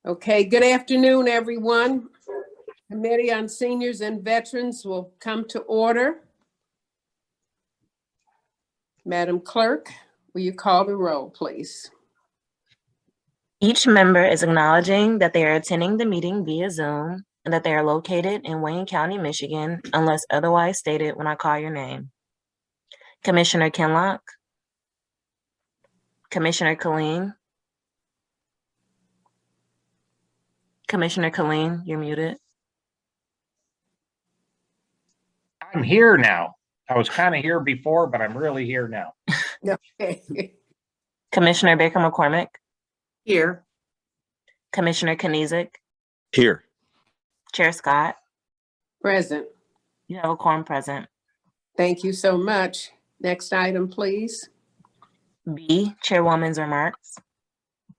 Okay, good afternoon, everyone. Committee on Seniors and Veterans will come to order. Madam Clerk, will you call the roll, please? Each member is acknowledging that they are attending the meeting via Zoom and that they are located in Wayne County, Michigan, unless otherwise stated when I call your name. Commissioner Kinlock, Commissioner Killeen, Commissioner Killeen, you're muted. I'm here now. I was kind of here before, but I'm really here now. Okay. Commissioner Baker McCormick, Here. Commissioner Kniezek, Here. Chair Scott, Present. you have a quorum present. Thank you so much. Next item, please. B, Chairwoman's remarks.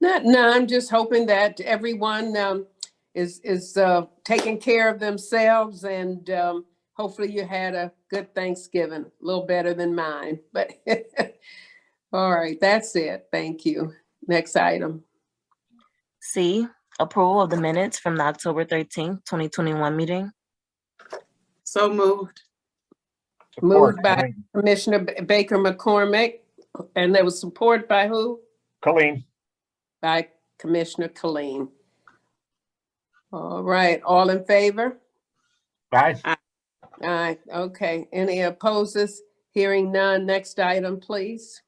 I'm just hoping that everyone is taking care of themselves, and hopefully you had a good Thanksgiving, a little better than mine, but all right, that's it. Thank you. Next item. C, approval of the minutes from the October 13th, 2021 meeting. So moved. Moved by Commissioner Baker McCormick, and there was support by who? Colleen. By Commissioner Killeen. All right, all in favor? Aye. Aye, okay. Any opposes? Hearing none. Next item, please.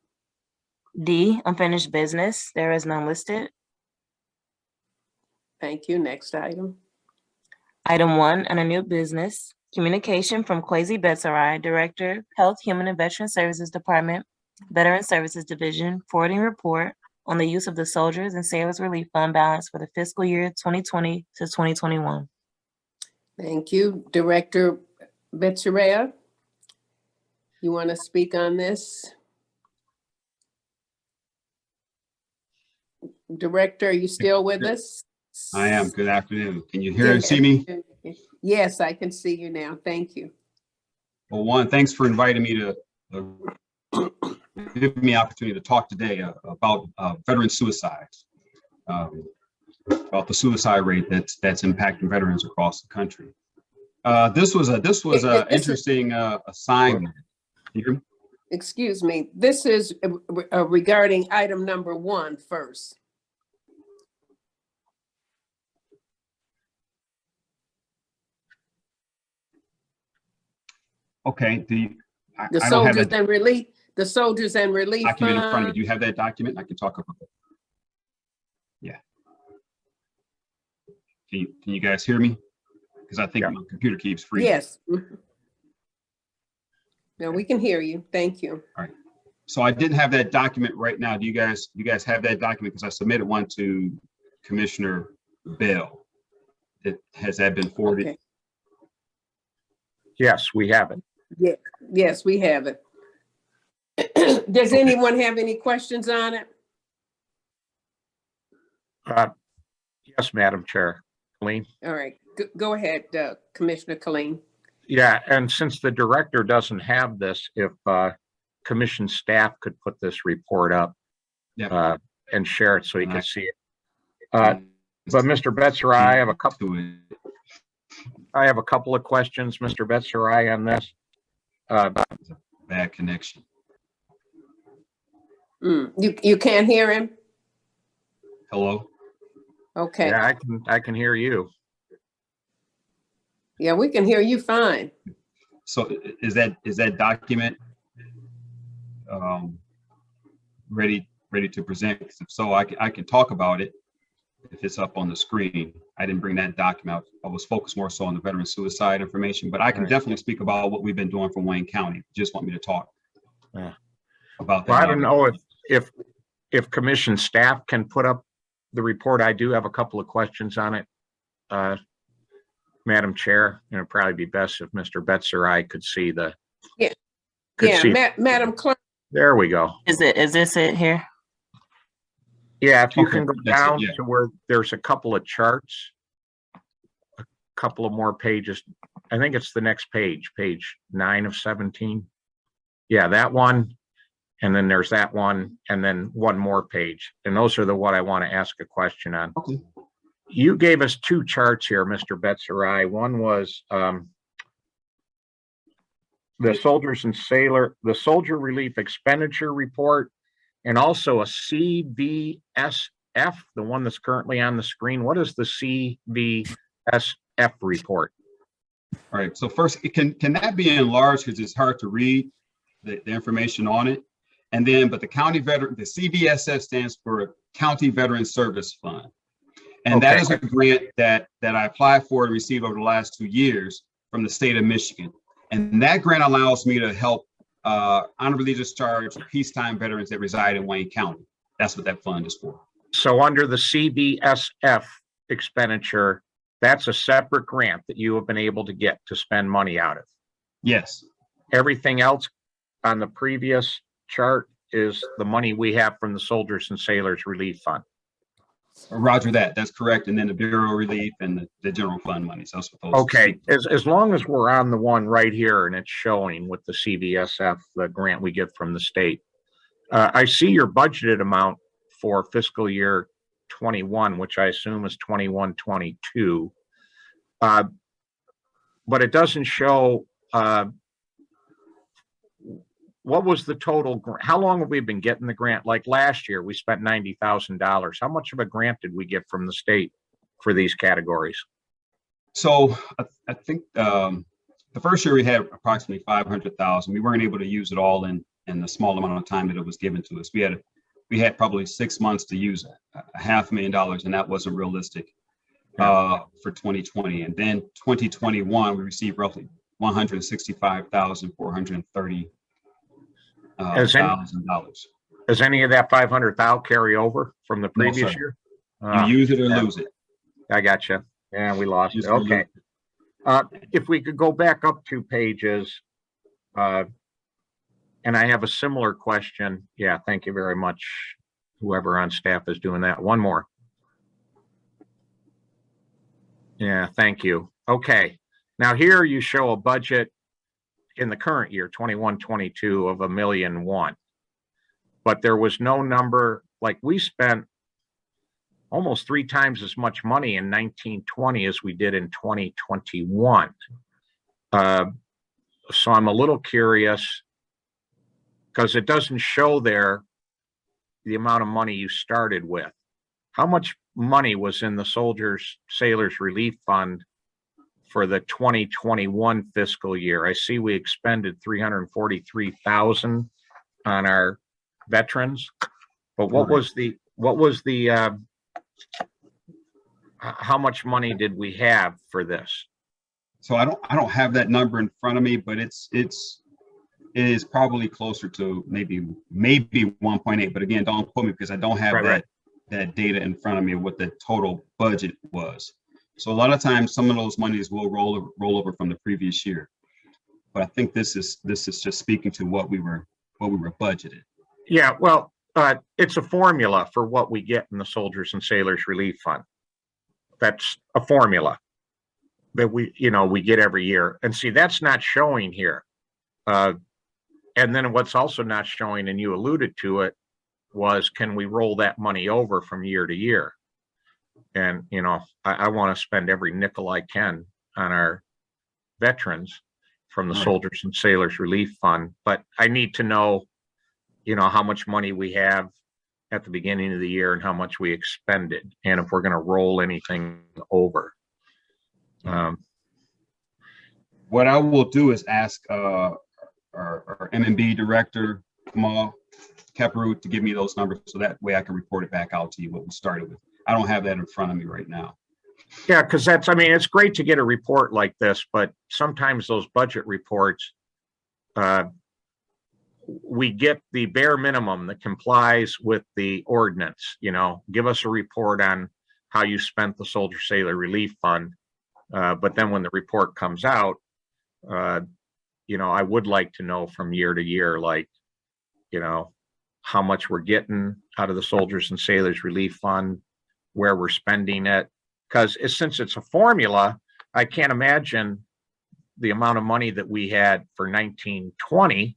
D, unfinished business. There is none listed. Thank you. Next item. Item 1, under new business, communication from Kwesi Betsarai, Director, Health, Human and Veteran Services Department, Veteran Services Division, forwarding report on the use of the Soldiers and Sailors Relief Fund balance for the fiscal year 2020 to 2021. Thank you. Director Betsarai, you want to speak on this? Director, are you still with us? I am. Good afternoon. Can you hear and see me? Yes, I can see you now. Thank you. Well, one, thanks for inviting me to give me the opportunity to talk today about veteran suicides, about the suicide rate that's impacting veterans across the country. This was a interesting assignment. Can you hear me? Excuse me. This is regarding item number 1 first. Okay. The I don't have Soldiers that and Relief, the Soldiers and Relief document in front of me. Fund. Do you have that document? I can talk about it. Yeah. Can you guys hear me? Because I think my computer keeps freezing. Yes. No, we can hear you. Thank you. All right. So I didn't have that document right now. Do you guys have that document? Because I submitted one to Commissioner Bell. Has that been forwarded? Okay. Yes, we have it. Yeah. Yes, we have it. Does anyone have any questions on it? Yes, Madam Chair. Colleen. All right, go ahead, Commissioner Killeen. Yeah, and since the director doesn't have this, if commission staff could put this report up and share it so he can see it. But Mr. Betsarai, I have a couple of questions, Mr. Betsarai, on this. Bad connection. You can't hear him? Hello? Okay. Yeah, I can hear you. Yeah, we can hear you fine. So is that document ready to present? If so, I can talk about it if it's up on the screen. I didn't bring that document out. I was focused more so on the veteran suicide information, but I can definitely speak about what we've been doing for Wayne County. If you just want me to talk about that. Well, I don't know if commission staff can put up the report. I do have a couple of questions on it. Madam Chair, it'd probably be best if Mr. Betsarai could see the. Madam Clerk. There we go. Is this it here? Yeah, if you Okay, can go that's it, down yeah. to where there's a couple of charts, a couple of more pages. I think it's the next page, page 9 of 17. Yeah, that one. And then there's that one, and then one more page. And those are the what I want to ask a question on. Okay. you gave us two charts here, Mr. Betzerai. One was the soldier relief expenditure report, and also a CVSF, the one that's currently on the screen. What is the CVSF report? All right, so first, can that be enlarged because it's hard to read the information on it? And then, but the CVSF stands for County Veteran Service Fund. And that Okay. is a grant that I applied for and received over the last 2 years from the state of Michigan. And that grant allows me to help honorably discharge peacetime veterans that reside in Wayne County. That's what that fund is for. So under the CVSF expenditure, that's a separate grant that you have been able to get to spend money out of. Yes, Everything else on the previous chart is the money we have from the Soldiers and Sailors Relief Fund. Roger that. That's correct. And then the Bureau Relief and the general fund monies. That's what those. Okay, as long as we're on the one right here and it's showing with the CVSF, the grant we get from the state. I see your budgeted amount for fiscal year 21, which I assume is 21, 22. But it doesn't show what was the total, how long have we been getting the grant? Like last year, we spent $90,000. How much of a grant did we get from the state for these categories? So I think the first year we had approximately 500,000. We weren't able to use it all in the small amount of time that it was given to us. We had probably 6 months to use $500,000, and that wasn't realistic for 2020. And then 2021, we received roughly $165,430. $1,000. Does any of that 500,000 carry over from the No, previous sir. year? You use it or lose it. I got you. Yeah, we lost it. Use it or Okay. lose If we could go back up 2 pages, and I have a similar question. Yeah, thank you very much. Whoever on staff is doing that. One more. Yeah, thank you. Okay. Now here you show a budget in the current year, 21-22, of $1.1 million. But there was no number, like we spent almost 3 times as much money in 1920 as we did in 2021. So I'm a little curious because it doesn't show there the amount of money you started with. How much money was in the Soldiers Sailors Relief Fund for the 2021 fiscal year? I see we expended 343,000 on our veterans, but what was the how much money did we have for this? So I don't have that number in front of me, but it is probably closer to maybe 1.8. But again, don't quote me because I don't have that data in front of me of what the total budget was. So a lot of times, some of those monies will roll over from the previous year. But I think this is just speaking to what we were budgeted. Yeah, well, it's a formula for what we get in the Soldiers and Sailors Relief Fund. That's a formula that we get every year. And see, that's not showing here. And then what's also not showing, and you alluded to it, was can we roll that money over from year to year? And, I want to spend every nickel I can on our veterans from the Soldiers and Sailors Relief Fund. But I need to know, how much money we have at the beginning of the year and how much we expended, and if we're going to roll anything over. What I will do is ask our MMB director, Kamal Kaparoot, to give me those numbers so that way I can report it back out to you what we started with. I don't have that in front of me right now. Yeah, because it's great to get a report like this, but sometimes those budget reports, we get the bare minimum that complies with the ordinance. Give us a report on how you spent the Soldier Sailor Relief Fund. But then when the report comes out, I would like to know from year to year, like, how much we're getting out of the Soldiers and Sailors Relief Fund, where we're spending it. Because since it's a formula, I can't imagine the amount of money that we had for 1920,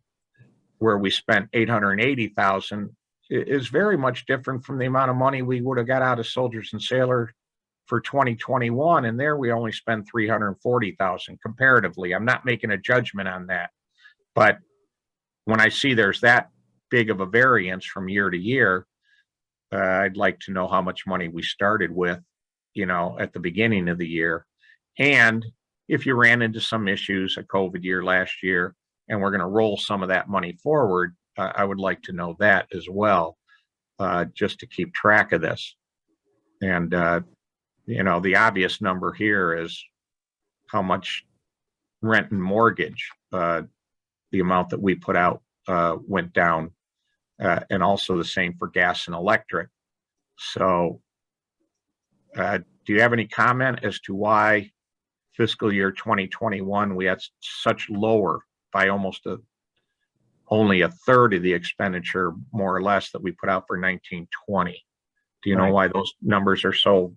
where we spent 880,000, is very much different from the amount of money we would have got out of Soldiers and Sailor for 2021, and there we only spent 340,000 comparatively. I'm not making a judgment on that, but when I see there's that big of a variance from year to year, I'd like to know how much money we started with, at the beginning of the year. And if you ran into some issues, a COVID year last year, and we're going to roll some of that money forward, I would like to know that as well, just to keep track of this. And, the obvious number here is how much rent and mortgage, the amount that we put out went down, and also the same for gas and electric. So do you have any comment as to why fiscal year 2021, we had such lower by almost only a third of the expenditure, more or less, that we put out for 1920? Do you know why those numbers are so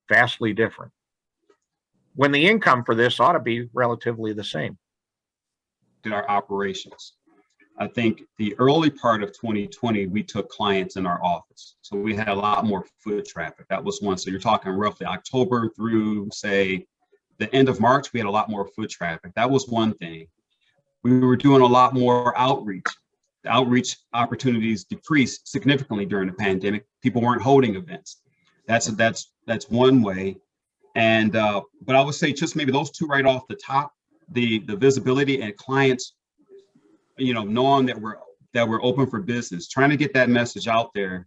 vastly different, when the income for this ought to be relatively the same? In our operations, I think the early part of 2020, we took clients in our office. So we had a lot more foot traffic. That was one. So you're talking roughly October through, say, the end of March, we had a lot more foot traffic. That was one thing. We were doing a lot more outreach. The outreach opportunities decreased significantly during the pandemic. People weren't holding events. That's one way. And but I would say just maybe those two right off the top, the visibility and clients, knowing that we're open for business, trying to get that message out there.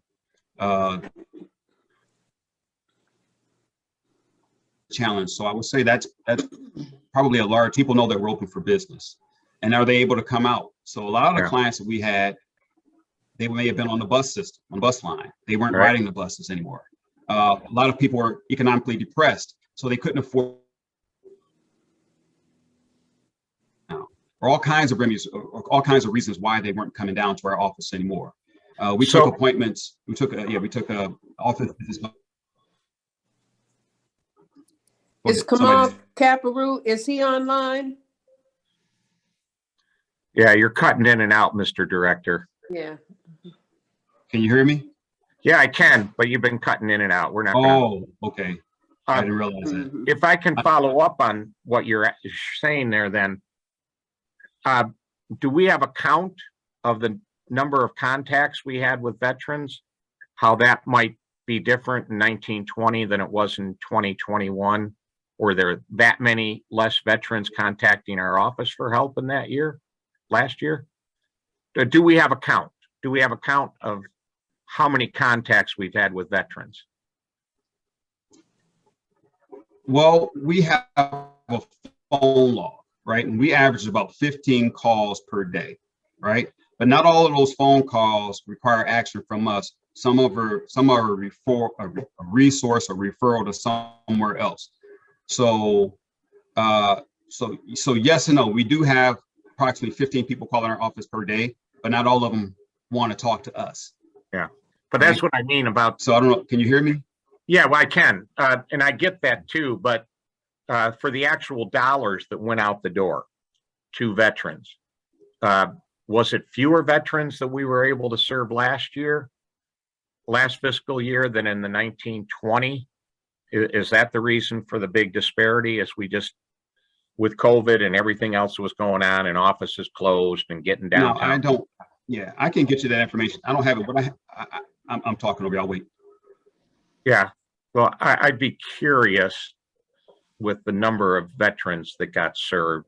Challenge. So I would say that's probably a large, people know that we're open for business, and are they able to come out? So a lot of the clients that we had, they may have been on the bus line. They weren't riding the buses anymore. A lot of people were economically depressed, so they couldn't afford. Or all kinds of reasons why they weren't coming down to our office anymore. We took appointments. We took office visits. Is Kamal Caparu, is he online? Yeah, you're cutting in and out, Mr. Director. Yeah. Can you hear me? Yeah, I can, but you've been cutting in and out. We're not. Okay. I didn't realize that. If I can follow up on what you're saying there, then, do we have a count of the number of contacts we had with veterans? How that might be different in 1920 than it was in 2021? Were there that many less veterans contacting our office for help in that year, last year? Do we have a count? Do we have a count of how many contacts we've had with veterans? Well, we have a phone log, right? And we average about 15 calls per day, right? But not all of those phone calls require action from us. Some are a resource or referral to somewhere else. So yes and no. We do have approximately 15 people calling our office per day, but not all of them want to talk to us. Yeah, but that's what I mean about. So I don't know. Can you hear me? Yeah, well, I can, and I get that too. But for the actual dollars that went out the door to veterans, was it fewer veterans that we were able to serve last fiscal year, than in the 1920? Is that the reason for the big disparity? As we just, with COVID and everything else that was going on, and offices closed and getting downtown? No, I don't. Yeah, I can get you that information. I don't have it, but I'm talking over. I'll wait. Yeah, well, I'd be curious with the number of veterans that got served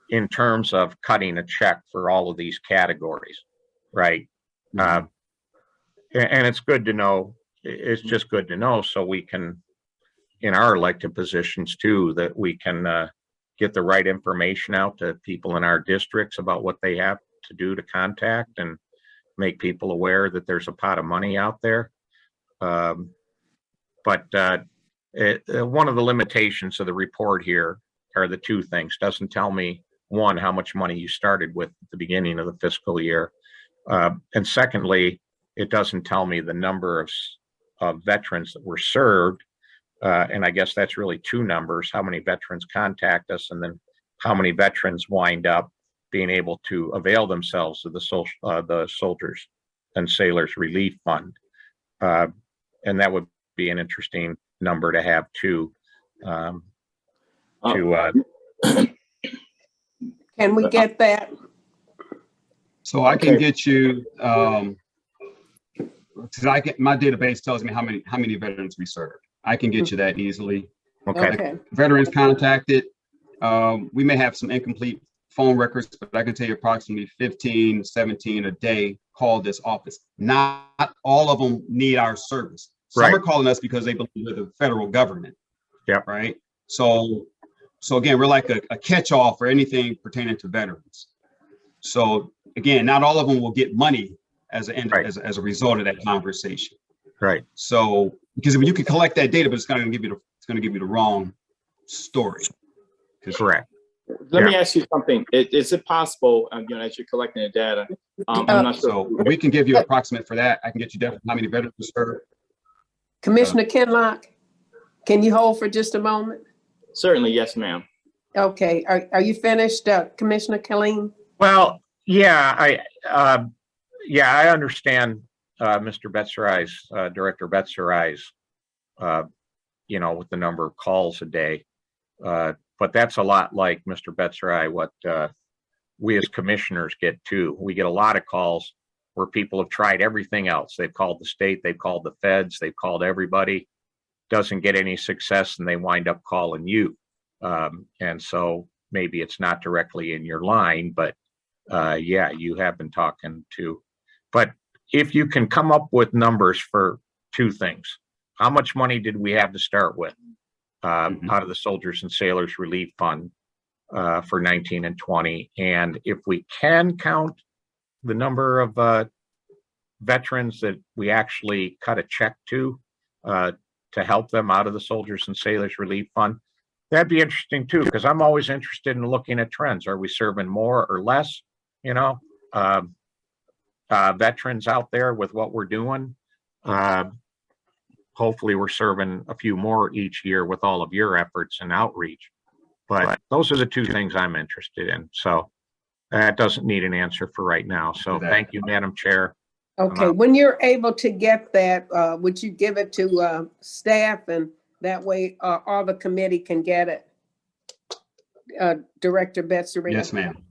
in terms of cutting a check for all of these categories, right? And it's good to know. It's just good to know, so we can, in our elected positions too, that we can get the right information out to people in our districts about what they have to do to contact, and make people aware that there's a pot of money out there. But one of the limitations of the report here are the two things. Doesn't tell me, one, how much money you started with at the beginning of the fiscal year. And secondly, it doesn't tell me the number of veterans that were served. And I guess that's really two numbers: how many veterans contact us, and then how many veterans wind up being able to avail themselves of the Soldiers and Sailors Relief Fund. And that would be an interesting number to have too. Uh, Can we get that? So I can Okay. get you, because my database tells me how many veterans we served. I can get you that easily. Okay, Okay, Veterans contacted, we may have some incomplete phone records, but I can tell you approximately 15, 17 a day call this office. Not all of them need our service. Some are Right. calling us because they believe we're the federal government. Yep. Right. So again, we're like a catch-all for anything pertaining to veterans. So again, not all of them will get money as Right. as a result of that conversation. right, So because you can collect that data, but it's going to give you the wrong story. 'Cause- correct. Let me ask you something. Is it possible, as you're collecting the data, I'm not sure. So we can give you approximate for that. I can get you definitely how many veterans we serve. Commissioner Kinlock, can you hold for just a moment? Certainly, yes, ma'am. Okay, are you finished, Commissioner Killeen? Well, yeah, I understand, Mr. Betserai's, Director Betserai's, with the number of calls a day. But that's a lot like Mr. Betserai, what, we as commissioners get too. We get a lot of calls where people have tried everything else. They've called the state, they've called the feds, they've called everybody, doesn't get any success, and they wind up calling you. And so maybe it's not directly in your line, but yeah, you have been talking to. But if you can come up with numbers for two things, how much money did we have to start with out of the Soldiers and Sailors Relief Fund for 19 and 20? And if we can count the number of veterans that we actually cut a check to help them out of the Soldiers and Sailors Relief Fund, that'd be interesting too, because I'm always interested in looking at trends. Are we serving more or less? Veterans out there with what we're doing. Hopefully we're serving a few more each year with all of your efforts and outreach. But those are the two things I'm interested in. So that doesn't need an answer for right now. So thank you, Madam Chair. Okay, when you're able to get that, would you give it to staff, and that way all the committee can get it? Director Betserai? Yes, ma'am.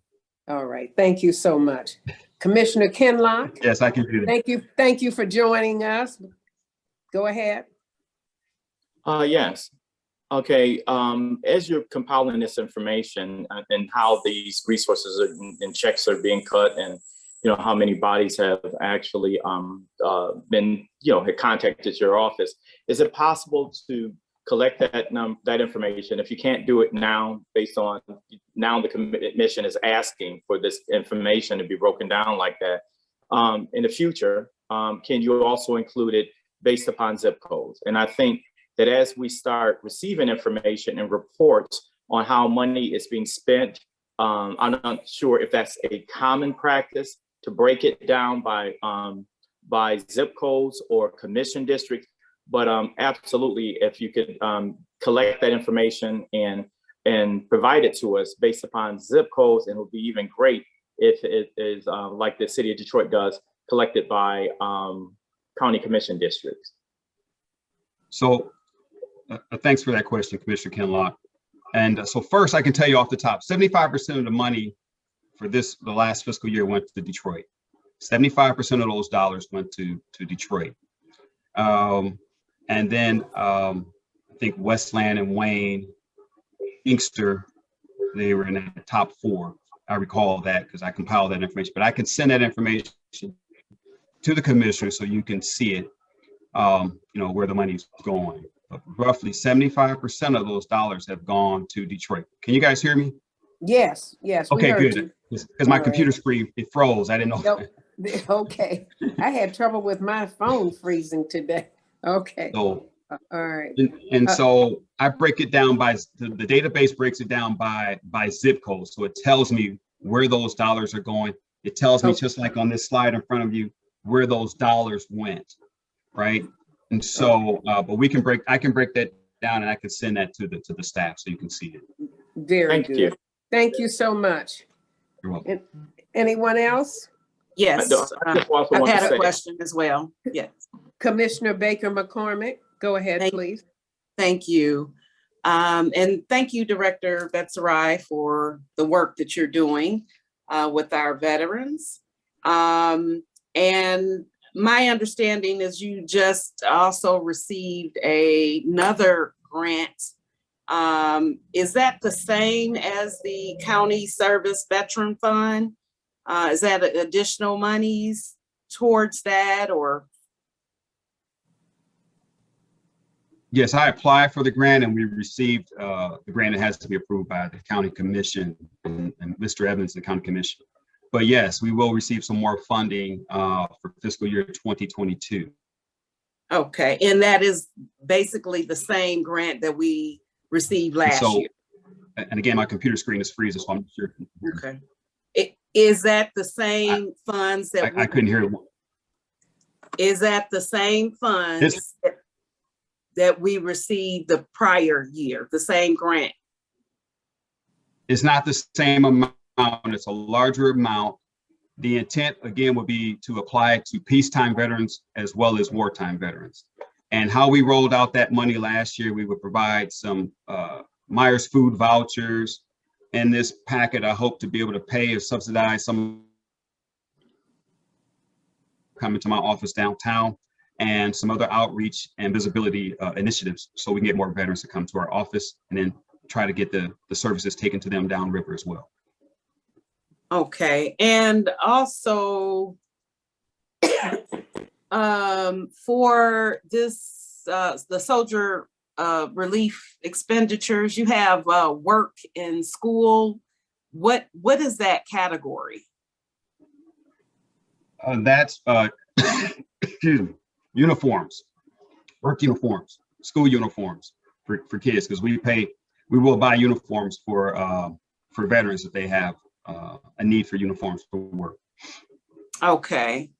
All right, thank you so much. Commissioner Kinlock, Yes, I can do that. thank you for joining us. Go ahead. Yes. Okay, as you're compiling this information and how these resources and checks are being cut, and how many bodies have actually been had contacted your office, is it possible to collect that information? If you can't do it now, based on now the commission is asking for this information to be broken down like that, in the future, can you also include it based upon zip codes? And I think that as we start receiving information and reports on how money is being spent, I'm not sure if that's a common practice to break it down by zip codes or commission districts, but absolutely, if you could collect that information and provide it to us based upon zip codes, and it would be even great if it is like the city of Detroit does, collected by county commission districts. So thanks for that question, Commissioner Kinlock. And so first, I can tell you off the top, 75% of the money for the last fiscal year went to Detroit. 75% of those dollars went to Detroit. And then I think Westland and Wayne, Inkster, they were in the top 4. I recall that because I compiled that information, but I can send that information to the commissioner so you can see it, where the money's going. But roughly 75% of those dollars have gone to Detroit. Can you guys hear me? Yes, we Okay, heard good. you. Because my All right. computer screen, it froze. I didn't know. Nope. Okay, I had trouble with my phone freezing today. Okay, So, all right. and so I break it down by, the database breaks it down by zip code. So it tells me where those dollars are going. It tells me, just like on this slide in front of you, where those dollars went, right? And so, but I can break that down, and I can send that to the staff so you can see it. Very Thank good. you. Thank you so much. You're welcome. Anyone else? Yes, I just also I want to had a say, question as well. Yes. Commissioner Baker McCormick, go ahead, Thank- please. Thank you. And thank you, Director Betsarai, for the work that you're doing with our veterans. And my understanding is you just also received another grant. Is that the same as the County Service Veteran Fund? Is that additional monies towards that, or? Yes, I applied for the grant and we received the grant. It has to be approved by the county commission and Mr. Evans, the county commission. But yes, we will receive some more funding for fiscal year 2022. Okay, and that is basically the same grant that we received last So, year. and again, my computer screen is freezing, so I'm not sure. Okay. Is that the same funds that? I couldn't hear. Is that the same funds that we received the prior year, the same grant? It's not the same amount, it's a larger amount. The intent, again, would be to apply it to peacetime veterans as well as wartime veterans. And how we rolled out that money last year, we would provide some Myers food vouchers. In this packet, I hope to be able to pay or subsidize some coming to my office downtown, and some other outreach and visibility initiatives so we can get more veterans to come to our office and then try to get the services taken to them downriver as well. Okay, and also for this, the soldier relief expenditures, you have work in school. What is that category? That's excuse me, uniforms, work uniforms, school uniforms for kids, because we will buy uniforms for veterans if they have a need for uniforms for work. Okay.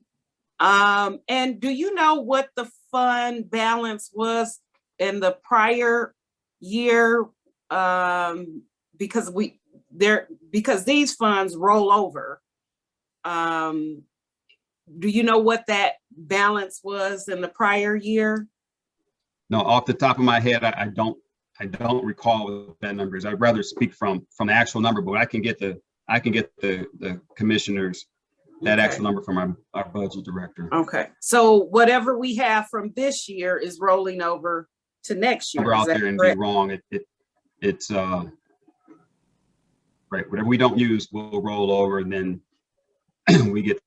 And do you know what the fund balance was in the prior year? Because these funds roll over. Do you know what that balance was in the prior year? No, off the top of my head, I don't recall what that number is. I'd rather speak from the actual number, but I can get the commissioners that actual number from our budget director. Okay, so whatever we have from this year is rolling over to next year. We're out there and be wrong. It's right. Whatever we don't use, we'll roll over, and then we get.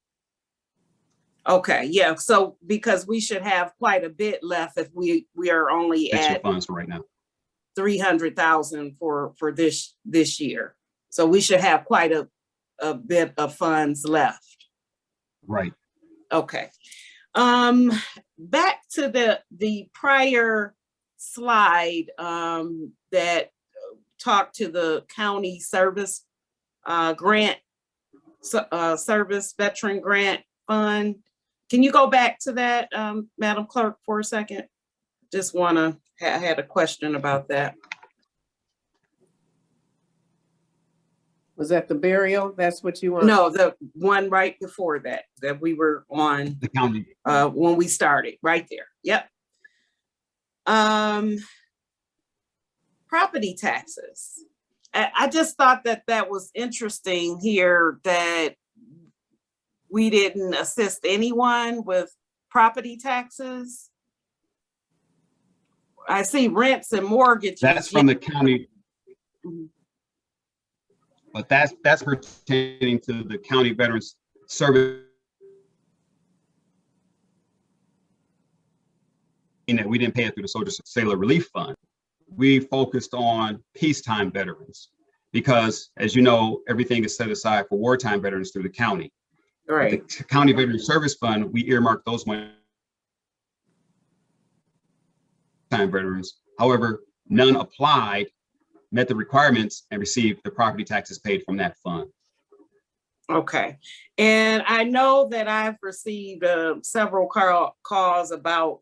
Okay, yeah. So because we should have quite a bit left if we are only at funds for right now. 300,000 for this year. So we should have quite a bit of funds left. Right. Okay. Back to the prior slide that talked to the county service grant, service veteran grant fund. Can you go back to that, Madam Clerk, for a second? Just I had a question about that. Was that the burial? That's what you want? No, the one right before that we were on The county. when we started, right there. Yep. Property taxes. I just thought that was interesting here, that we didn't assist anyone with property taxes. I see rents and mortgages. That's from the county. Mhm. But that's pertaining to the county veterans service. In that we didn't pay it through the Soldier Sailor Relief Fund. We focused on peacetime veterans because, as you know, everything is set aside for wartime veterans through the county. Right. The County Veteran Service Fund, we earmarked those money time veterans. However, none applied, met the requirements, and received the property taxes paid from that fund. Okay. And I know that I've received several calls about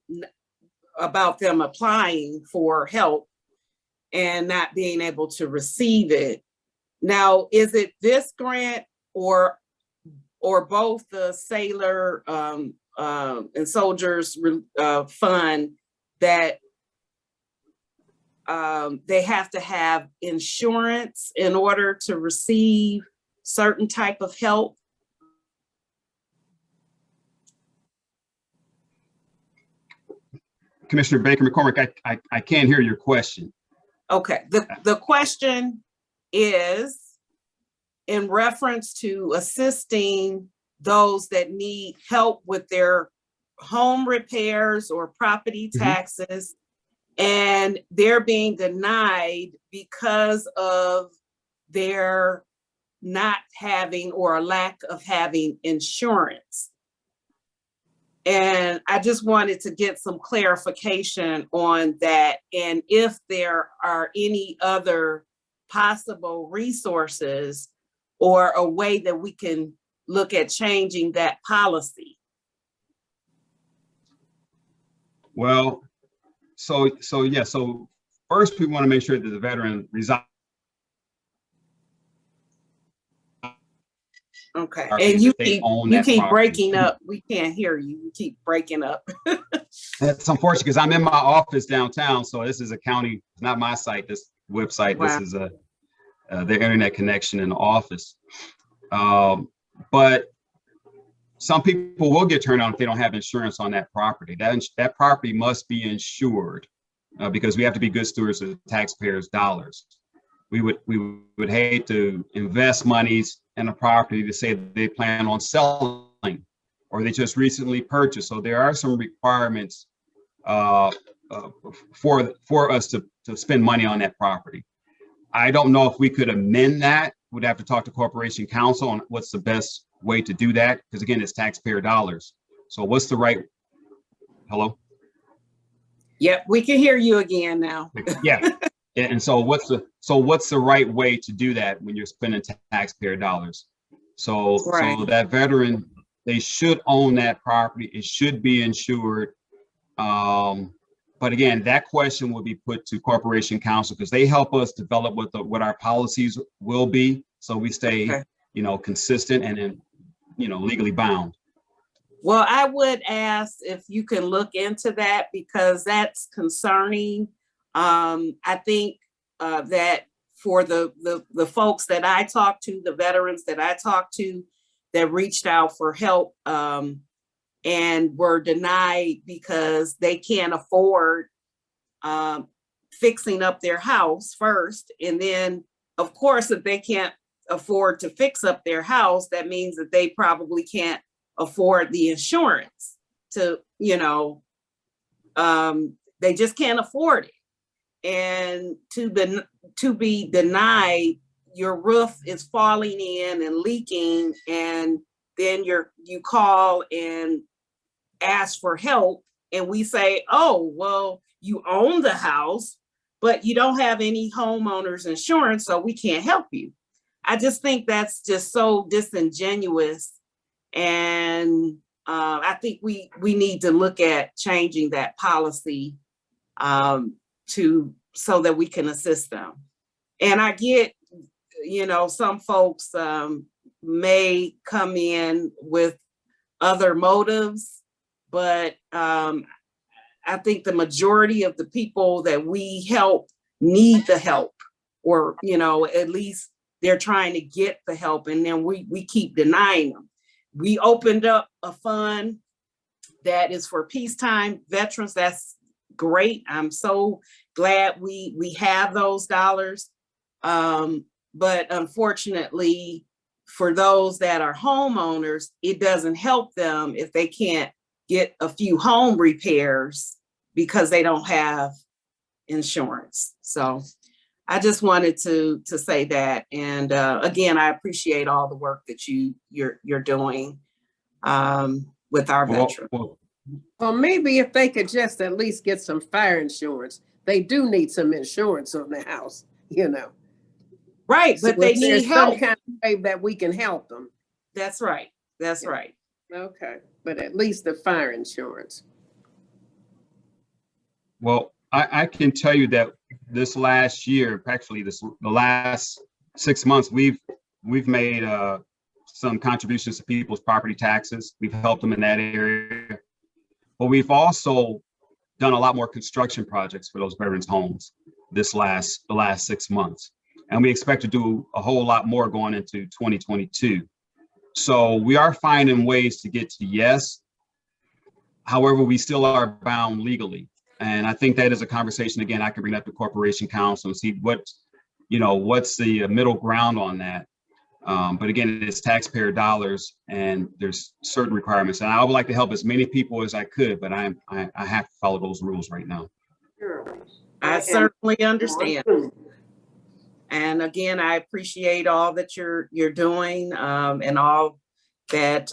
them applying for help and not being able to receive it. Now, is it this grant or both the Sailor and Soldiers Fund that they have to have insurance in order to receive certain type of help? Commissioner Baker McCormick, I can't hear your question. Okay, the question is in reference to assisting those that need help with their home repairs or property taxes, and they're being denied because of their not having or a lack of having insurance. And I just wanted to get some clarification on that, and if there are any other possible resources or a way that we can look at changing that policy. Well, so first we want to make sure that the veteran resides. Okay, Property and you that they keep own that property. breaking up. We can't hear you. You keep breaking up. That's unfortunate because I'm in my office downtown. So this is a county, not my site, this website. Wow. This is their internet connection in the office. But some people will get turned on if they don't have insurance on that property. That property must be insured because we have to be good stewards of the taxpayers' dollars. We would hate to invest monies in a property to say they plan on selling or they just recently purchased. So there are some requirements for us to spend money on that property. I don't know if we could amend that. We'd have to talk to Corporation Counsel on what's the best way to do that, because again, it's taxpayer dollars. So what's the right? Hello? Yep, we can hear you again now. Yeah. And so what's the right way to do that when you're spending taxpayer dollars? So that veteran, they should own that property. It should be insured. But again, that question will be put to Corporation Counsel because they help us develop what our policies will be. So we stay, consistent and then, legally bound. Well, I would ask if you can look into that because that's concerning. I think that for the folks that I talked to, the veterans that I talked to that reached out for help and were denied because they can't afford fixing up their house first. And then, of course, if they can't afford to fix up their house, that means that they probably can't afford the insurance to, they just can't afford it. And to be denied, your roof is falling in and leaking, and then you call and ask for help, and we say, oh, well, you own the house, but you don't have any homeowner's insurance, so we can't help you. I just think that's just so disingenuous, and I think we need to look at changing that policy so that we can assist them. And I get, some folks may come in with other motives, but I think the majority of the people that we help need the help, or, at least they're trying to get the help, and then we keep denying them. We opened up a fund that is for peacetime veterans. That's great. I'm so glad we have those dollars. But unfortunately, for those that are homeowners, it doesn't help them if they can't get a few home repairs because they don't have insurance. So I just wanted to say that. And again, I appreciate all the work that you're doing with our veterans. Well, maybe if they could just at least get some fire insurance. They do need some insurance on their house, Right, but So they if there's need help. some kind of way that we can help them. That's right. That's right. Okay, but at least the fire insurance. Well, I can tell you that this last year, actually the last 6 months, we've made some contributions to people's property taxes. We've helped them in that area, but we've also done a lot more construction projects for those veterans' homes. the last 6 months. And we expect to do a whole lot more going into 2022. So we are finding ways to get to yes. However, we still are bound legally. And I think that is a conversation, again, I can bring up to Corporation Counsel and see what's the middle ground on that. But again, it's taxpayer dollars and there's certain requirements. And I would like to help as many people as I could, but I have to follow those rules right now. I certainly understand. And again, I appreciate all that you're doing and all that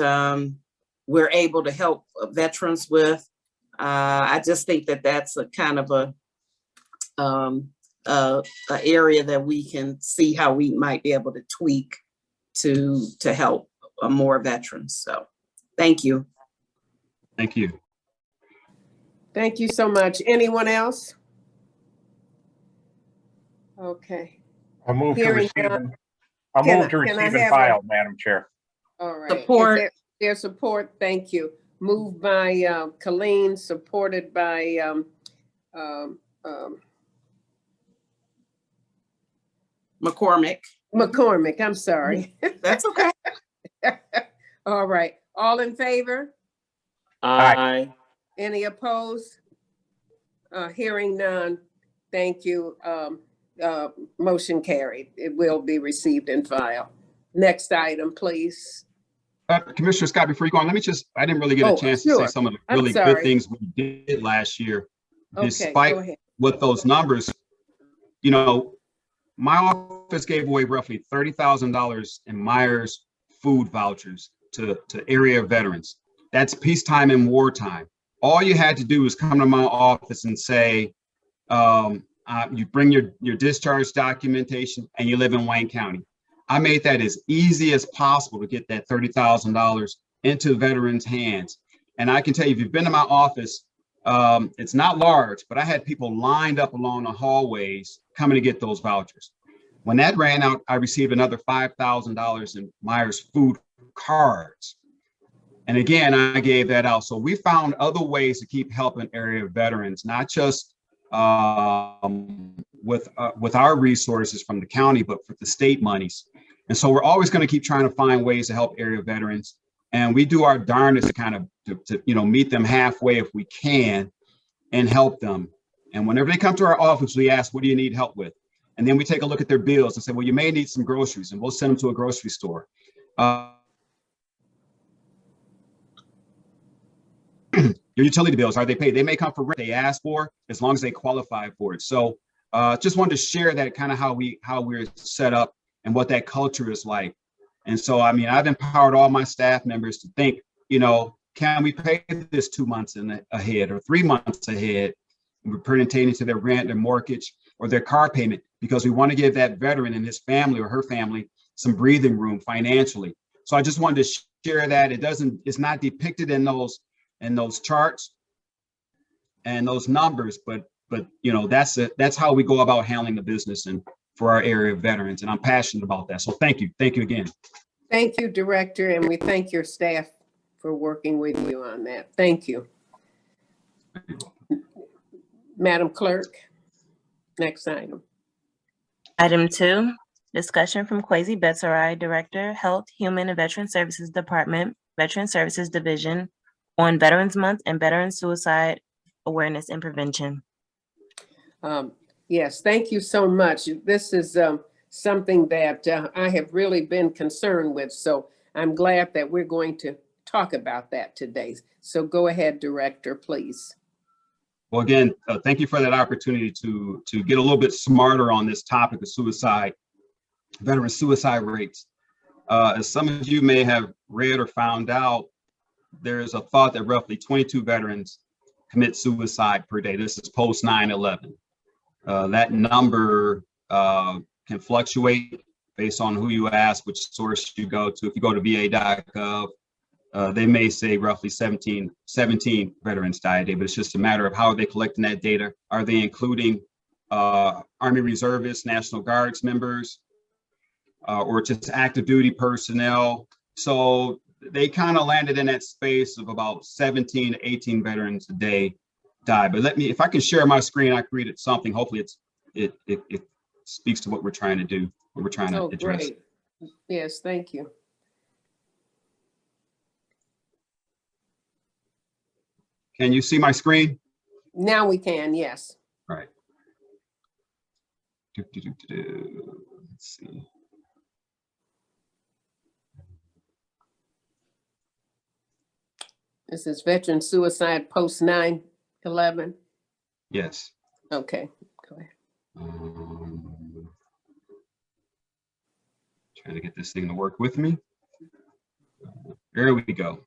we're able to help veterans with. I just think that that's a kind of a area that we can see how we might be able to tweak to help more veterans. So thank you. Thank you. Thank you so much. Anyone else? Okay, I'll move to Hearing receive none. and, I'll Can move to I- can I receive and have a- file, Madam Chair. all right. Support. Their support, thank you. Moved by Colleen, supported by McCormick. McCormick, I'm sorry. That's okay. All right, all in favor? Aye. Any opposed? Hearing none, thank you. Motion carried. It will be received and filed. Next item, please. Commissioner Scott, before you go on, I didn't really get Oh, a chance to sure. say some of the I'm really sorry. good things we did last year. Okay, Despite go ahead. what those numbers, my office gave away roughly $30,000 in Myers food vouchers to area veterans. That's peacetime and wartime. All you had to do was come to my office and say, you bring your discharge documentation and you live in Wayne County. I made that as easy as possible to get that $30,000 into veterans' hands. And I can tell you, if you've been to my office, it's not large, but I had people lined up along the hallways coming to get those vouchers. When that ran out, I received another $5,000 in Myers food cards. And again, I gave that out. So we found other ways to keep helping area veterans, not just with our resources from the county, but for the state monies. And so we're always going to keep trying to find ways to help area veterans. And we do our darndest to kind of to meet them halfway if we can and help them. And whenever they come to our office, we ask, what do you need help with? And then we take a look at their bills and say, well, you may need some groceries, and we'll send them to a grocery store. Your utility bills, are they paid? They may come for rent they ask for, as long as they qualify for it. So just wanted to share that kind of how we're set up and what that culture is like. And so, I mean, I've empowered all my staff members to think, can we pay this 2 months ahead or 3 months ahead, pertaining to their rent, their mortgage, or their car payment, because we want to give that veteran and his family or her family some breathing room financially. So I just wanted to share that. It's not depicted in those charts and those numbers, but that's how we go about handling the business and for our area of veterans. And I'm passionate about that. So thank you again. Thank you, Director, and we thank your staff for working with you on that. Thank you. Madam Clerk, next item. Item 2, discussion from Kwesi Betsarai, Director, Health, Human and Veteran Services Department, Veteran Services Division, on Veterans Month and Veteran Suicide Awareness and Prevention. Yes, thank you so much. This is something that I have really been concerned with, so I'm glad that we're going to talk about that today. So go ahead, Director, please. Well, again, thank you for that opportunity to get a little bit smarter on this topic of suicide, veteran suicide rates. As some of you may have read or found out, there's a thought that roughly 22 veterans commit suicide per day. This is post 9/11. That number can fluctuate based on who you ask, which source you go to. If you go to va.gov, they may say roughly 17 veterans die a day, but it's just a matter of how are they collecting that data. Are they including Army reservists, National Guards members, or just active duty personnel? So they kind of landed in that space of about 17 to 18 veterans a day die. But if I can share my screen, I created something. Hopefully it speaks to what we're trying to do, what we're trying to Oh, address. great. Yes, thank you. Can you see my screen? Now we can, yes. All right. Let's see. This is veteran suicide post 9/11. Yes. Okay, go ahead. Trying to get this thing to work with me. There we go.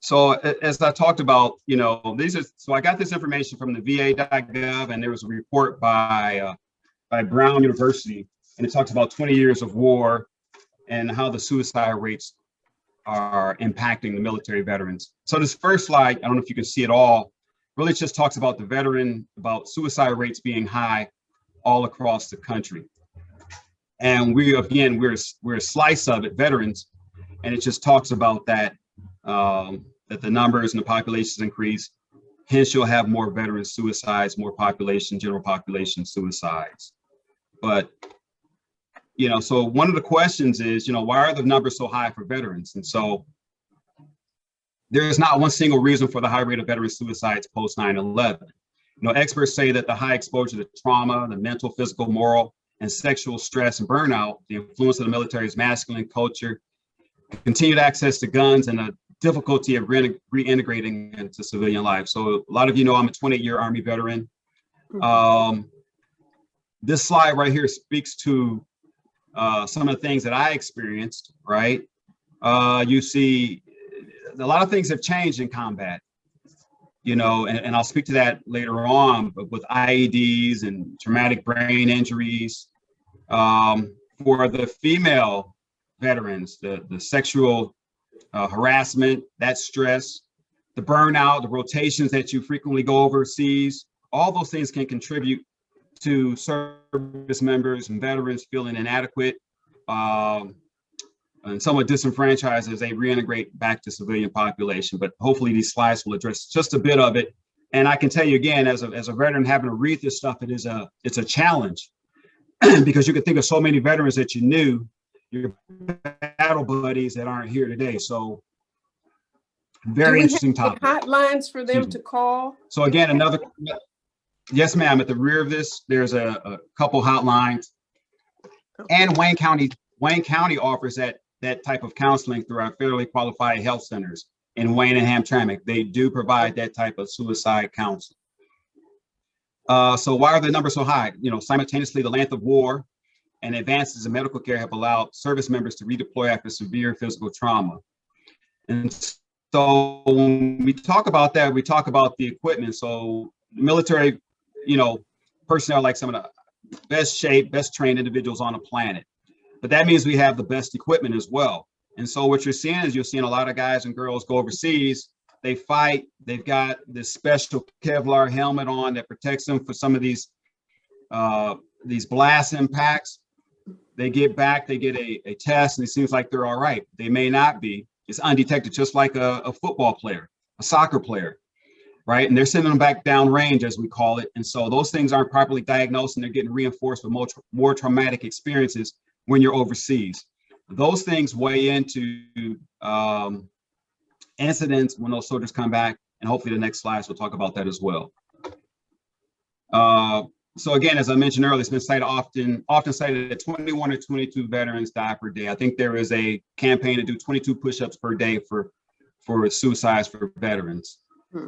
So as I talked about, you know, so I got this information from the VA.gov, and there was a report by Brown University, and it talks about 20 years of war and how the suicide rates are impacting the military veterans. So this first slide, I don't know if you can see it all, really just talks about about suicide rates being high all across the country. And we're a slice of it, veterans, and it just talks about that, that the numbers and the populations increase. Hence, you'll have more veteran suicides, more general population suicides. But, you know, so one of the questions is, you know, why are the numbers so high for veterans? And so there is not one single reason for the high rate of veteran suicides post 9/11. You know, experts say that the high exposure to trauma, the mental, physical, moral, and sexual stress and burnout, the influence of the military's masculine culture, continued access to guns, and the difficulty of reintegrating into civilian life. So a lot of you know I'm a 28-year Army veteran. This slide right here speaks to some of the things that I experienced, right? You see a lot of things have changed in combat, you know, and I'll speak to that later on, but with IEDs and traumatic brain injuries. For the female veterans, the sexual harassment, that stress, the burnout, the rotations that you frequently go overseas, all those things can contribute to service members and veterans feeling inadequate and somewhat disenfranchised as they reintegrate back to civilian population. But hopefully these slides will address just a bit of it. And I can tell you again, as a veteran, having to read this stuff, it's a challenge because you can think of so many veterans that you knew, your battle buddies that aren't here today. So very interesting topic. Hotlines for them Excuse to call? So again, yes, ma'am, at the rear of this, there's a couple hotlines. And Wayne County offers that type of counseling through our federally qualified health centers in Wayne and Hamtramck. They do provide that type of suicide counseling. So why are the numbers so high? You know, simultaneously, the length of war and advances in medical care have allowed service members to redeploy after severe physical trauma. And so when we talk about that, we talk about the equipment. So military, you know, personnel like some of the best shaped, best trained individuals on the planet. But that means we have the best equipment as well. And so what you're seeing is you're seeing a lot of guys and girls go overseas, they fight, they've got this special Kevlar helmet on that protects them for some of these blast impacts. They get back, they get a test, and it seems like they're all right. They may not be. It's undetected, just like a football player, a soccer player, right? And they're sending them back down range, as we call it. And so those things aren't properly diagnosed, and they're getting reinforced with more traumatic experiences when you're overseas. Those things weigh into incidents when those soldiers come back, and hopefully the next slides will talk about that as well. So again, as I mentioned earlier, it's been cited often cited that 21 or 22 veterans die per day. I think there is a campaign to do 22 push-ups per day for suicides for veterans.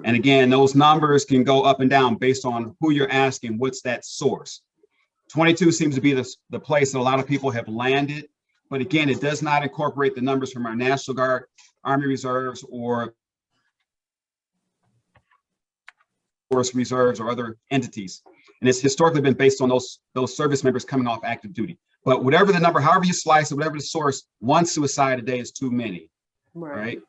And again, those numbers can go up and down based on who you're asking, what's that source. 22 seems to be the place that a lot of people have landed. But again, it does not incorporate the numbers from our National Guard, Army Reserves, or Force Reserves or other entities. And it's historically been based on those service members coming off active duty. But whatever the number, however you slice it, whatever the source, one suicide a day is too many, right?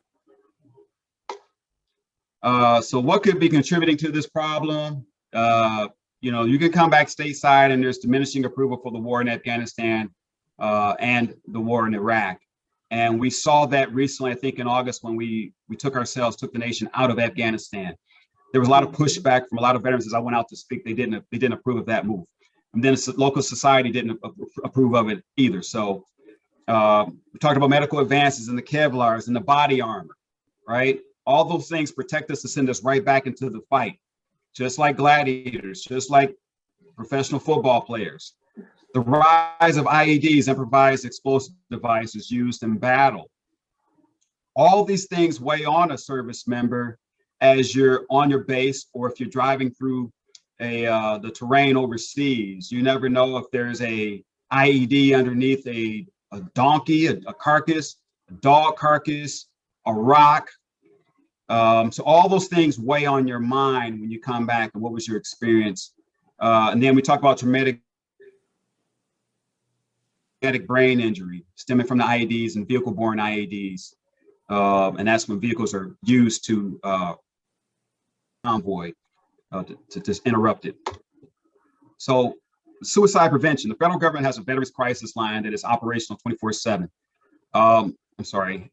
So what could be contributing to this problem? You know, you can come back stateside and there's diminishing approval for the war in Afghanistan and the war in Iraq. And we saw that recently, I think in August, when we took the nation out of Afghanistan. there was a lot of pushback from a lot of veterans as I went out to speak. They didn't approve of that move. And then the local society didn't approve of it either. So we talked about medical advances and the Kevlars and the body armor, right? All those things protect us to send us right back into the fight, just like gladiators, just like professional football players. The rise of IEDs, improvised explosive devices used in battle. All these things weigh on a service member as you're on your base, or if you're driving through the terrain overseas. You never know if there's a IED underneath a donkey, a carcass, a dog carcass, a rock. So all those things weigh on your mind when you come back, and what was your experience? And then we talk about traumatic brain injury stemming from the IEDs and vehicle-borne IEDs. And that's when vehicles are used to convoy, to just interrupt it. So suicide prevention, the federal government has a veterans crisis line that is operational 24/7. I'm sorry.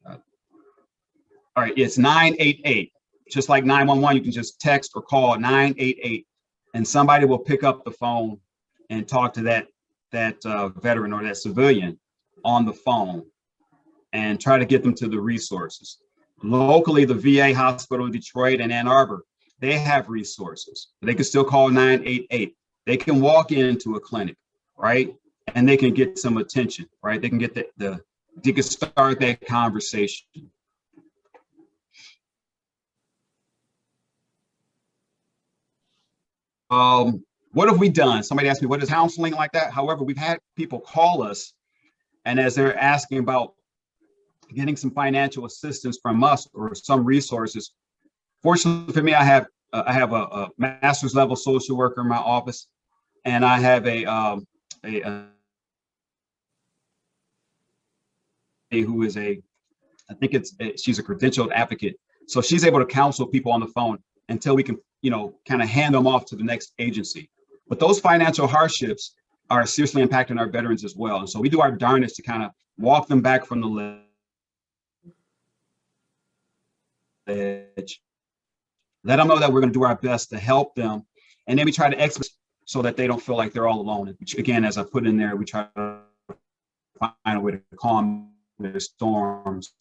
All right, it's 988. Just like 911, you can just text or call 988, and somebody will pick up the phone and talk to that veteran or that civilian on the phone and try to get them to the resources. Locally, the VA hospital in Detroit and Ann Arbor, they have resources. They can still call 988. They can walk into a clinic, right? And they can get some attention, right? They can get they can start that conversation. What have we done? Somebody asked me, what is counseling like that? However, we've had people call us, and as they're asking about getting some financial assistance from us or some resources, fortunately for me, I have a master's level social worker in my office, and I have who is she's a credentialed advocate. So she's able to counsel people on the phone until we can, kind of hand them off to the next agency. But those financial hardships are seriously impacting our veterans as well. And so we do our darnest to kind of walk them back from the ledge, let them know that we're going to do our best to help them. And then we try to expedite so that they don't feel like they're all alone. Which, again, as I put in there, we try to find a way to calm their storms.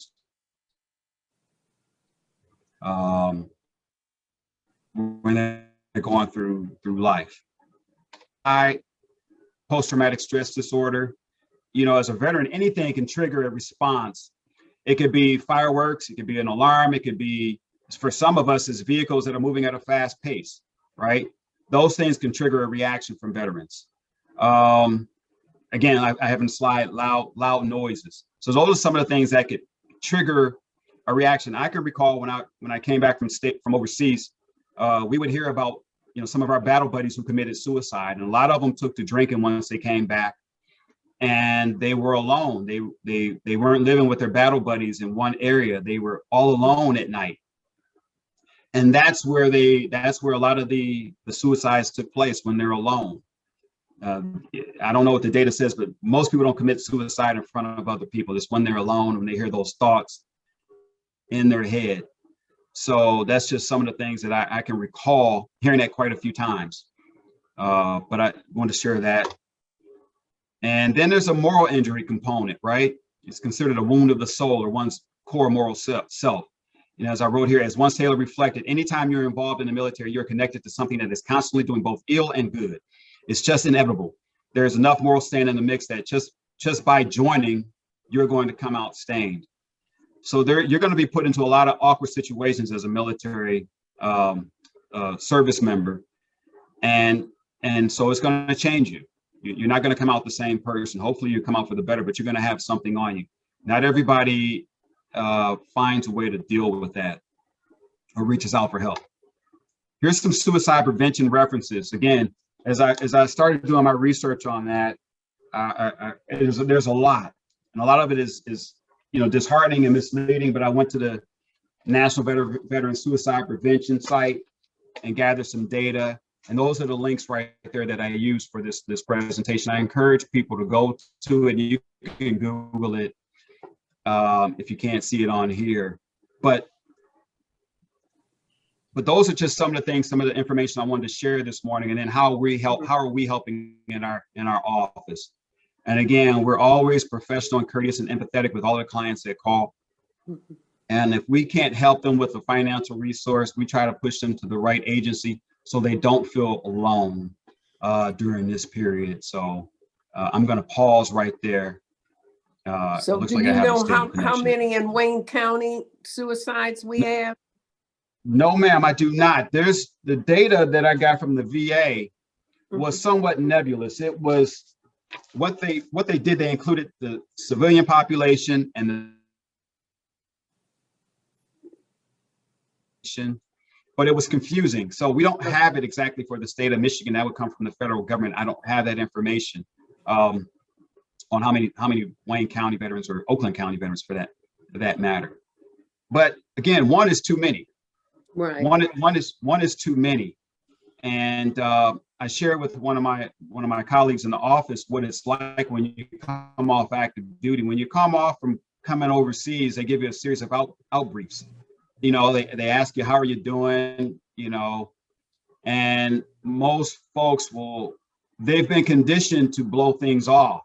When they're going through life. Post-traumatic stress disorder, as a veteran, anything can trigger a response. It could be fireworks, it could be an alarm, it could be, for some of us, it's vehicles that are moving at a fast pace, right? Those things can trigger a reaction from veterans. Again, I have in the slide loud noises. So those are some of the things that could trigger a reaction. I can recall when I came back from overseas, we would hear about some of our battle buddies who committed suicide, and a lot of them took to drinking once they came back, and they were alone. They weren't living with their battle buddies in one area. They were all alone at night, and that's where a lot of the suicides took place, when they're alone. I don't know what the data says, but most people don't commit suicide in front of other people. It's when they're alone, when they hear those thoughts in their head. So that's just some of the things that I can recall hearing that quite a few times. But I want to share that. And then there's a moral injury component, right? It's considered a wound of the soul, or one's core moral self. As I wrote here, as once Taylor reflected, anytime you're involved in the military, you're connected to something that is constantly doing both ill and good. It's just inevitable. There's enough moral stain in the mix that just by joining, you're going to come out stained. So you're going to be put into a lot of awkward situations as a military service member, and so it's going to change you. You're not going to come out the same person. Hopefully you come out for the better, but you're going to have something on you. Not everybody finds a way to deal with that or reaches out for help. Here's some suicide prevention references. Again, as I started doing my research on that, there's a lot, and a lot of it is disheartening and misleading, but I went to the National Veteran Suicide Prevention site and gathered some data. And those are the links right there that I use for this presentation. I encourage people to go to it. You can Google it if you can't see it on here. But But those are just some of the things, some of the information I wanted to share this morning, and then how are we helping in our office? And again, we're always professional and courteous and empathetic with all the clients that call. And if we can't help them with a financial resource, we try to push them to the right agency so they don't feel alone during this period. So I'm going to pause right there. It So looks do like I you have a know stable how connection. many in Wayne County suicides we have? No, ma'am, I do not. There's the data that I got from the VA was somewhat nebulous. It was what they did. They included the civilian population and the, but it was confusing. So we don't have it exactly for the state of Michigan. That would come from the federal government. I don't have that information on how many Wayne County veterans or Oakland County veterans for that matter. But again, one is too many. Right. One is too many. And I shared with one of my colleagues in the office what it's like when you come off active duty. When you come off from coming overseas, they give you a series of out briefs. You know, they ask you, how are you doing? You know, and most folks they've been conditioned to blow things off,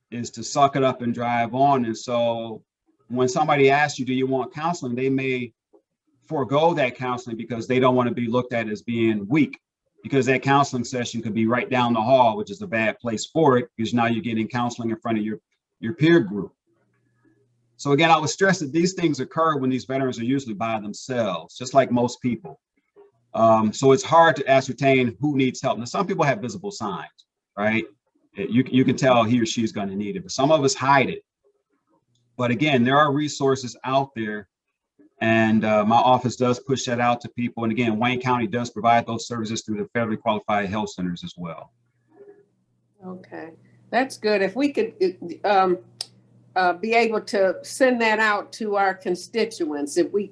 is to suck it up and drive on. And so when somebody asks you, do you want counseling? They may forego that counseling because they don't want to be looked at as being weak, because that counseling session could be right down the hall, which is a bad place for it, because now you're getting counseling in front of your peer group. So again, I would stress that these things occur when these veterans are usually by themselves, just like most people. So it's hard to ascertain who needs help. Now, some people have visible signs, right? You can tell he or she's going to need it, but some of us hide it. But again, there are resources out there, and my office does push that out to people. And again, Wayne County does provide those services through the federally qualified health centers as well. Okay, that's good. If we could be able to send that out to our constituents, if we,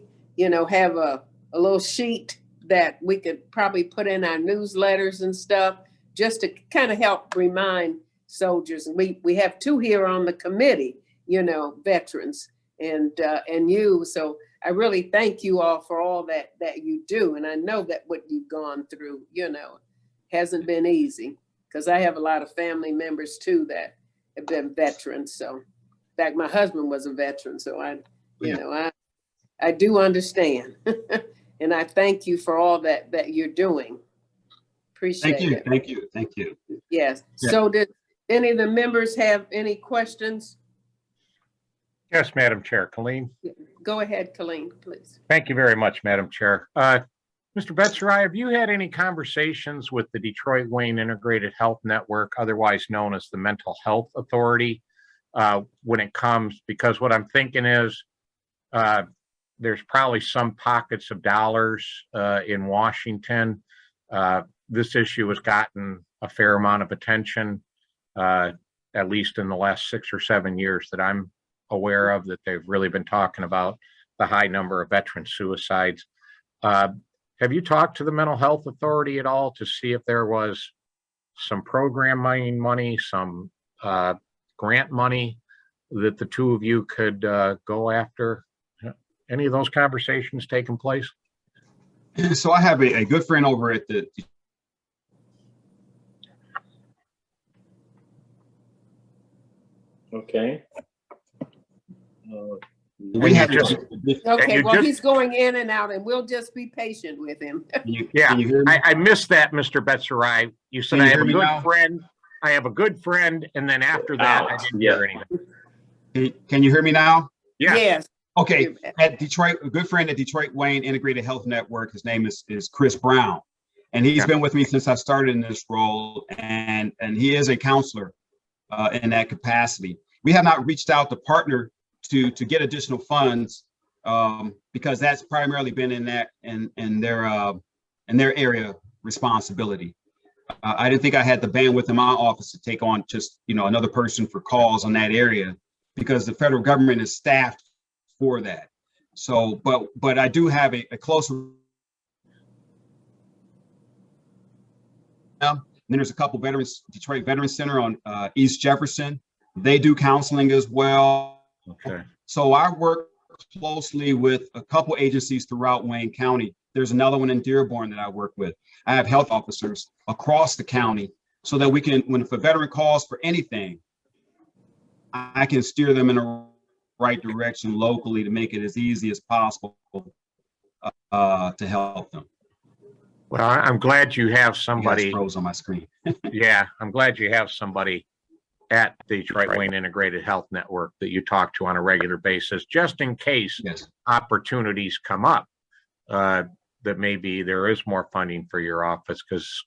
have a little sheet that we could probably put in our newsletters and stuff, just to kind of help remind soldiers. And we have two here on the committee, veterans and you. So I really thank you all for all that you do. And I know that what you've gone through, hasn't been easy, because I have a lot of family members too that have been veterans. So in fact, my husband was a veteran. So I do understand. And I thank you for all that you're doing. Appreciate it. Thank you. Yes. Yeah. So did any of the members have any questions? Yes, Madam Chair. Colleen. Go ahead, Colleen, please. Thank you very much, Madam Chair. Mr. Betzerai, have you had any conversations with the Detroit Wayne Integrated Health Network, otherwise known as the Mental Health Authority, when it comes, because what I'm thinking is there's probably some pockets of dollars in Washington. This issue has gotten a fair amount of attention, at least in the last 6 or 7 years that I'm aware of, that they've really been talking about the high number of veteran suicides. Have you talked to the Mental Health Authority at all to see if there was some program money, some grant money that the two of you could go after? Any of those conversations taking place? So I have a good friend over at the Okay. we have just- Okay, you well, just- he's going in and out, and we'll just be patient with him. Yeah, Can you hear me? I missed that, Mr. Betzerai. You said Can you I have hear a me good now? friend. I have a good friend, and then after that, I didn't hear anything. Can you hear me now? Yeah. Yes. Okay, at Detroit, a good friend at Detroit Wayne Integrated Health Network, his name is Chris Brown. And he's been with me since I started in this role, and he is a counselor in that capacity. We have not reached out to partner to get additional funds because that's primarily been in their area responsibility. I didn't think I had the bandwidth in my office to take on just another person for calls on that area, because the federal government is staffed for that. So, but I do have a close. And then there's a couple Detroit Veterans Center on East Jefferson. They do counseling as well. Okay. So I work closely with a couple agencies throughout Wayne County There's another one in Dearborn that I work with. I have health officers across the county so that we can, if a veteran calls for anything, I can steer them in the right direction locally to make it as easy as possible to help them. Well, I'm glad you have You guys somebody. froze on my screen. Yeah, I'm glad you have somebody at the Detroit Wayne Integrated Health Network that you talk to on a regular basis, just in case Yes. opportunities come up that maybe there is more funding for your office. Because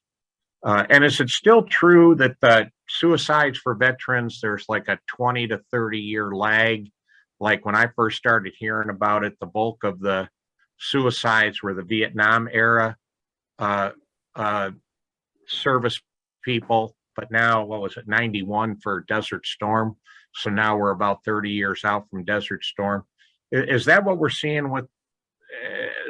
and is it still true that the suicides for veterans, there's like a 20 to 30 year lag? Like when I first started hearing about it, the bulk of the suicides were the Vietnam era service people, but now, what was it, 91 for Desert Storm? So now we're about 30 years out from Desert Storm. Is that what we're seeing with,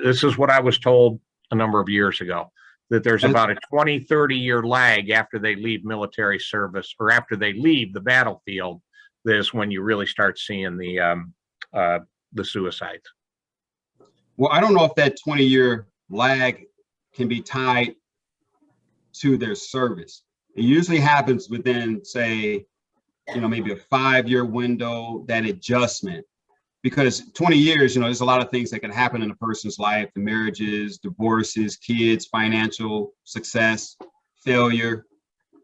this is what I was told a number of years ago, that there's about a 20, 30 year lag after they leave military service or after they leave the battlefield. Is when you really start seeing the suicides. Well, I don't know if that 20-year lag can be tied to their service. It usually happens within, say, maybe a 5-year window, that adjustment. Because 20 years, there's a lot of things that can happen in a person's life, the marriages, divorces, kids, financial success, failure.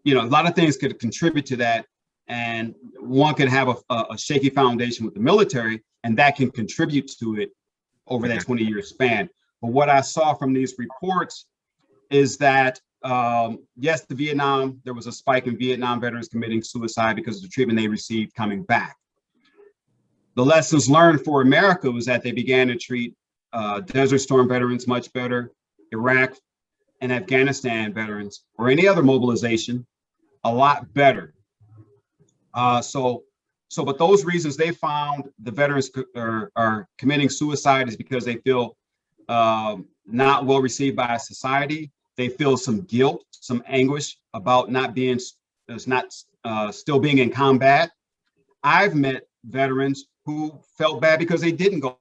A lot of things could contribute to that. And one can have a shaky foundation with the military, and that can contribute to it over that 20-year span. But what I saw from these reports is that, yes, there was a spike in Vietnam veterans committing suicide because of the treatment they received coming back. The lessons learned for America was that they began to treat Desert Storm veterans much better, Iraq and Afghanistan veterans, or any other mobilization, a lot better. But those reasons they found the veterans are committing suicide is because they feel not well received by society. They feel some guilt, some anguish about still being in combat. I've met veterans who felt bad because they didn't go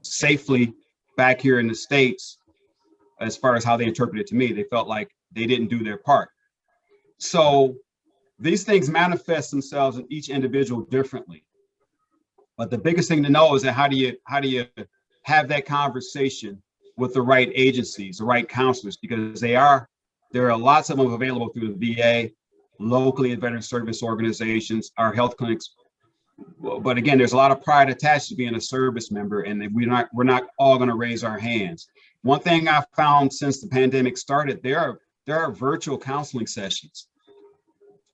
safely back here in the States. As far as how they interpret it to me, they felt like they didn't do their part. So these things manifest themselves in each individual differently. But the biggest thing to know is that how do you have that conversation with the right agencies, the right counselors, because there are lots of them available through the VA, locally at veteran service organizations, our health clinics. But again, there's a lot of pride attached to being a service member, and we're not all going to raise our hands. One thing I've found since the pandemic started, there are virtual counseling sessions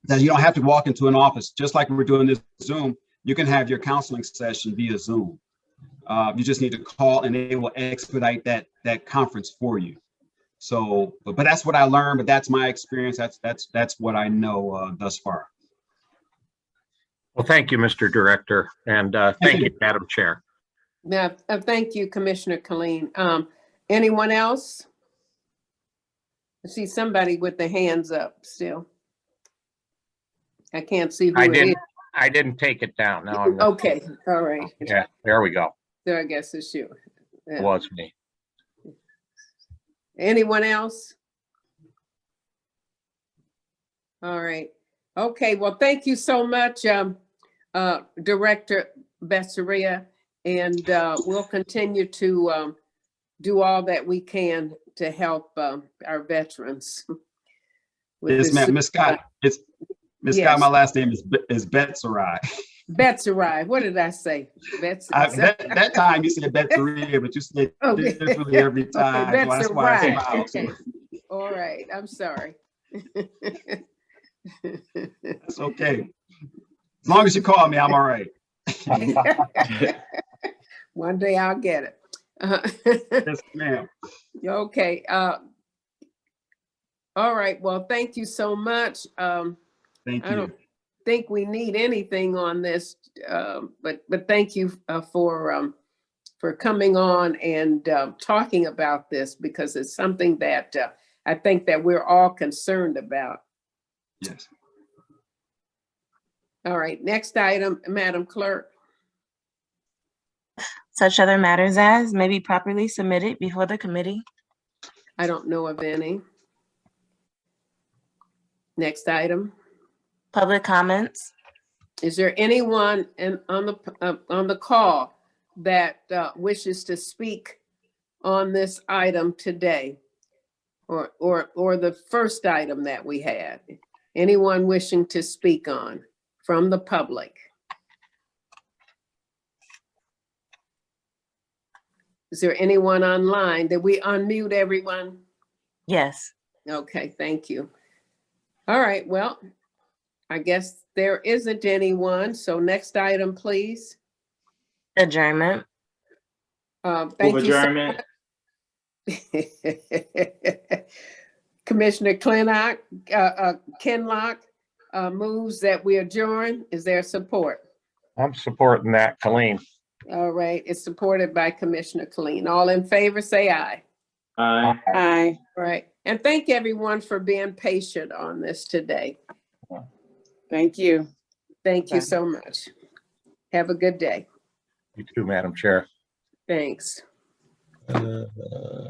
that you don't have to walk into an office. Just like we're doing this Zoom, you can have your counseling session via Zoom. You just need to call and they will expedite that conference for you. So, but that's what I learned, but that's my experience. That's what I know thus far. Well, thank you, Mr. Director, and thank you, Madam Chair. Now, thank you, Commissioner Killeen. Anyone else? I see somebody with their hands up still. I can't see who it is. I didn't take it down. Now I'm Okay, all right. Yeah, there we go. So I guess it's you. It was me. Anyone else? All right. Okay, well, thank you so much, Director Becerra, and we'll continue to do all that we can to help our veterans. Yes, ma'am. Miss Scott, Miss Scott, my last name is Becerra. Becerra. What did I say? That time you said Becerra, but you said differently every time. Okay, so that's why I smiled. okay. All right, I'm sorry. That's okay. As long as you call me, I'm all right. One day I'll get it. Yes, ma'am. Okay. All right. Well, thank you so much. Thank I you. don't think we need anything on this, but thank you for coming on and talking about this, because it's something that I think that we're all concerned about. Yes. All right, next item, Madam Clerk. Such other matters as may be properly submitted before the committee. I don't know of any. Next item. Public comments. Is there anyone on the call that wishes to speak on this item today? Or the first item that we had? Anyone wishing to speak on from the public? Is there anyone online? Did we unmute everyone? Yes. Okay, thank you. All right, well, I guess there isn't anyone. So next item, please. Adjournment. Thank Move you. adjournment. Commissioner Kenlock moves that we adjourn. Is there support? I'm supporting that, Colleen. All right, it's supported by Commissioner Colleen. All in favor, say aye. Aye. Aye. All right, and thank everyone for being patient on this today. Thank you. Thank you so much. Have a good day. You too, Madam Chair. Thanks.